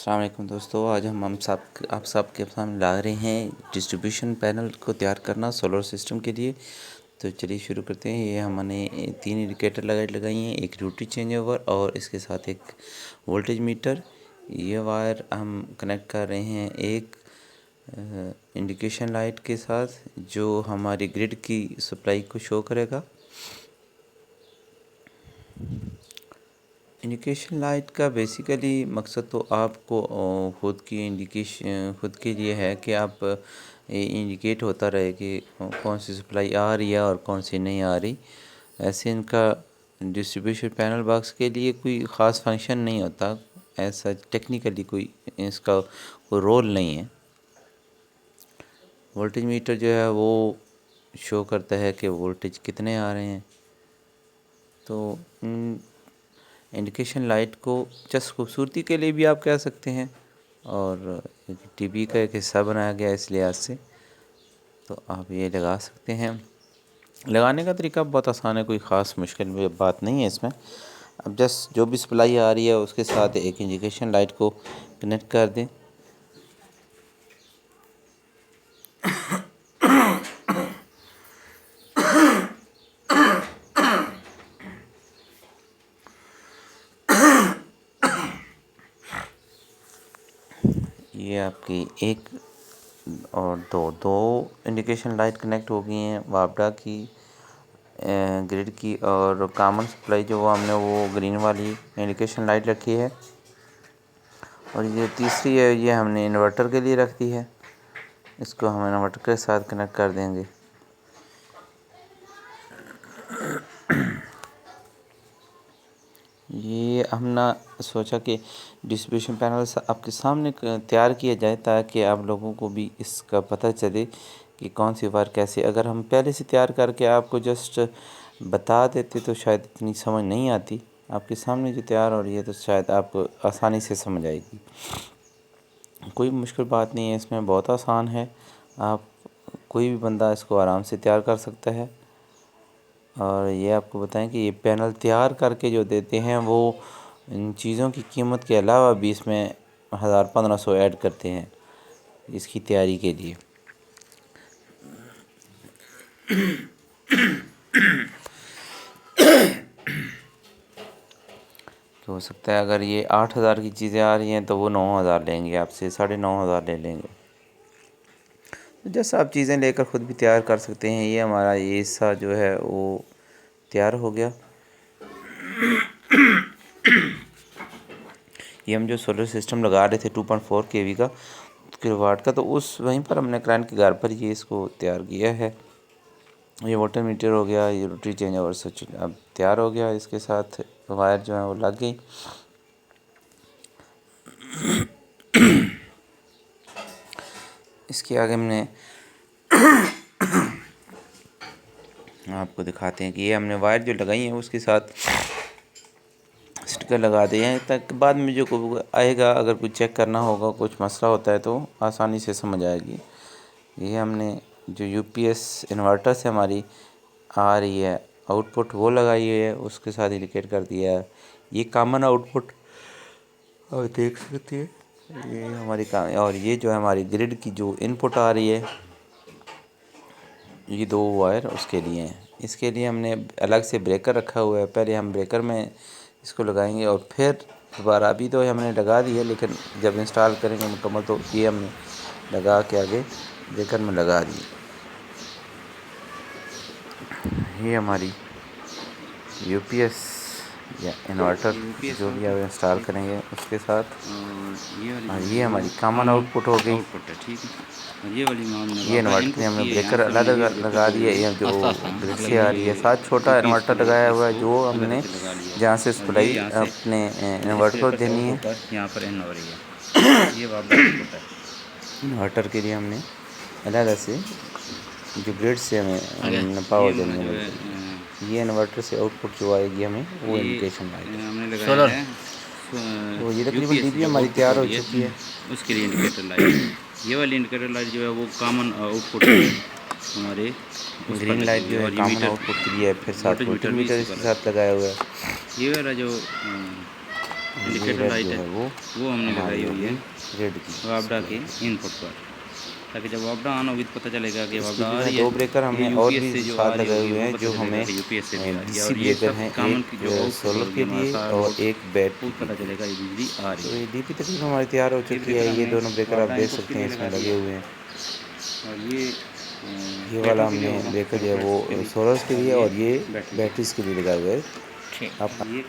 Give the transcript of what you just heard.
अस्सलाम वालेकुम दोस्तों, आज हम आप सबके सामने ला रहे हैं डिस्ट्रीब्यूशन पैनल को तैयार करना सोलर सिस्टम के लिए। तो चलिए शुरू करते हैं। ये हमने 3 इंडिकेटर लगाई हैं, एक ड्यूटी चेंज ओवर और इसके साथ एक वोल्टेज मीटर। ये वायर हम कनेक्ट कर रहे हैं एक इंडिकेशन लाइट के साथ जो हमारी ग्रिड की सप्लाई को शो करेगा। इंडिकेशन लाइट का बेसिकली मकसद तो आपको खुद के लिए है कि आप इंडिकेट होता रहे कि कौन सी सप्लाई आ रही है और कौन सी नहीं आ रही। ऐसे इनका डिस्ट्रीब्यूशन पैनल बॉक्स के लिए कोई ख़ास फंक्शन नहीं होता, ऐसा टेक्निकली कोई इसका कोई रोल नहीं है। वोल्टेज मीटर जो है वो शो करता है कि वोल्टेज कितने आ रहे हैं। तो इंडिकेशन लाइट को जस्ट खूबसूरती के लिए भी आप कह सकते हैं और टीवी का एक हिस्सा बनाया गया इस लिहाज से, तो आप ये लगा सकते हैं। लगाने का तरीका बहुत आसान है, कोई ख़ास मुश्किल बात नहीं है इसमें। अब जस्ट जो भी सप्लाई आ रही है उसके साथ एक इंडिकेशन लाइट को कनेक्ट कर दें। ये आपकी एक और दो इंडिकेशन लाइट कनेक्ट हो गई हैं, वापडा की ग्रिड की और कॉमन सप्लाई जो वो हमने वो ग्रीन वाली इंडिकेशन लाइट रखी है। और ये तीसरी है, ये हमने इन्वर्टर के लिए रख दी है। इसको हम इन्वर्टर के साथ कनेक्ट कर देंगे। ये हमने सोचा कि डिस्ट्रीब्यूशन पैनल आपके सामने तैयार किया जाए ताकि आप लोगों को भी इसका पता चले कि कौन सी वायर कैसे। अगर हम पहले से तैयार करके आपको जस्ट बता देते तो शायद इतनी समझ नहीं आती। आपके सामने जो तैयार हो रही है तो शायद आपको आसानी से समझ आएगी। कोई मुश्किल बात नहीं है इसमें, बहुत आसान है। आप कोई भी बंदा इसको आराम से तैयार कर सकता है। और ये आपको बताएं कि ये पैनल तैयार करके जो देते हैं वो इन चीज़ों की कीमत के अलावा भी इसमें 1500 ऐड करते हैं इसकी तैयारी के लिए। तो हो सकता है अगर ये 8000 की चीज़ें आ रही हैं तो वो 9000 लेंगे आपसे, 9500 ले लेंगे। तो जैसा आप चीज़ें लेकर ख़ुद भी तैयार कर सकते हैं। ये हमारा ये हिस्सा जो है वो तैयार हो गया। ये हम जो सोलर सिस्टम लगा रहे थे 2.4 kV का किलोवाट का, तो उस वहीं पर हमने क्लाइंट के घर पर ये इसको तैयार किया है। ये वाटर मीटर हो गया, ये रोटरी चेंज ओवर स्विच अब तैयार हो गया। इसके साथ वायर जो है वो लग गई। इसके आगे हमने आपको दिखाते हैं कि ये हमने वायर जो लगाई है उसके साथ स्टिकर लगा दिए हैं ताकि बाद में जो आएगा अगर कुछ चेक करना होगा, कुछ मसला होता है तो आसानी से समझ आएगी। ये हमने जो यूपीएस इन्वर्टर से हमारी आ रही है आउटपुट वो लगाई है, उसके साथ इंडिकेट कर दिया है। ये कॉमन आउटपुट और देख सकते हैं ये हमारी और ये जो है हमारी ग्रिड की जो इनपुट आ रही है, ये 2 वायर उसके लिए हैं। इसके लिए हमने अलग से ब्रेकर रखा हुआ है। पहले हम ब्रेकर में इसको लगाएंगे और फिर दोबारा, अभी तो हमने लगा दी है लेकिन जब इंस्टॉल करेंगे मुकम्मल तो ये हमने लगा के आगे ब्रेकर में लगा दी। ये हमारी यूपीएस या इन्वर्टर जो भी आप इंस्टॉल करेंगे उसके साथ, और ये हमारी कॉमन आउटपुट हो गई। ठीक है। ये वाली ये इन्वर्टर में हमने ब्रेकर अलग लगा दिया। ये जो ग्रिड से आ रही है, साथ छोटा इन्वर्टर लगाया हुआ है जो हमने जहाँ से सप्लाई अपने इन्वर्टर को देनी है। यहाँ पर एन हो रही है। ये वाला इन्वर्टर के लिए हमने अलग से जो ग्रिड से हमें पावर देनी है, ये इन्वर्टर से आउटपुट जो आएगी हमें वो इंडिकेशन लाइट सोलर है। तो ये तकरीबन डीपी हमारी तैयार हो चुकी है। उसके लिए इंडिकेटर लाइट, ये वाली इंडिकेटर लाइट जो है वो कॉमन आउटपुट है हमारे। ग्रीन लाइट जो है कॉमन आउटपुट के लिए है, फिर साथ वाटर मीटर इसके साथ लगाया हुआ है। ये वाला जो इंडिकेटर रेड लाइट जो है है वो हमने हमारी लगाई हुई है होगी रेड की। वापडा के इनपुट पर, ताकि जब वापडा ऑन होगी तो पता चलेगा कि इसके वापडा आ बिना रही है। दो ब्रेकर ये हमने और यूपीएस भी से जो आ साथ रही लगाए होगी हुए वो हैं, पता जो चलेगा हमें कि यूपीएस से भी आ रही है। डीसी और ये ब्रेकर सब हैं, कॉमन की जो एक आउटपुट सोलर होगी के हमारा लिए सारा और लोड, एक बैटरी उससे के पता लिए। चलेगा ये बिजली आ तो रही ये है। डीपी तकरीबन हमारी तैयार हो ये चुकी ब्रेकर है। ये हमने दोनों ब्रेकर आप वापडा देख इनपुट के सकते हैं लिए लगा इसमें दिया लगे हुए हैं। और ये ये वाला बैटरी के लिए हमने होगा, ब्रेकर जो है सोलर वो के लिए, सोलर्स के और लिए ये और ये बैटरी के लिए। बैटरीज के लिए लगाए हुए हैं। ठीक आप ये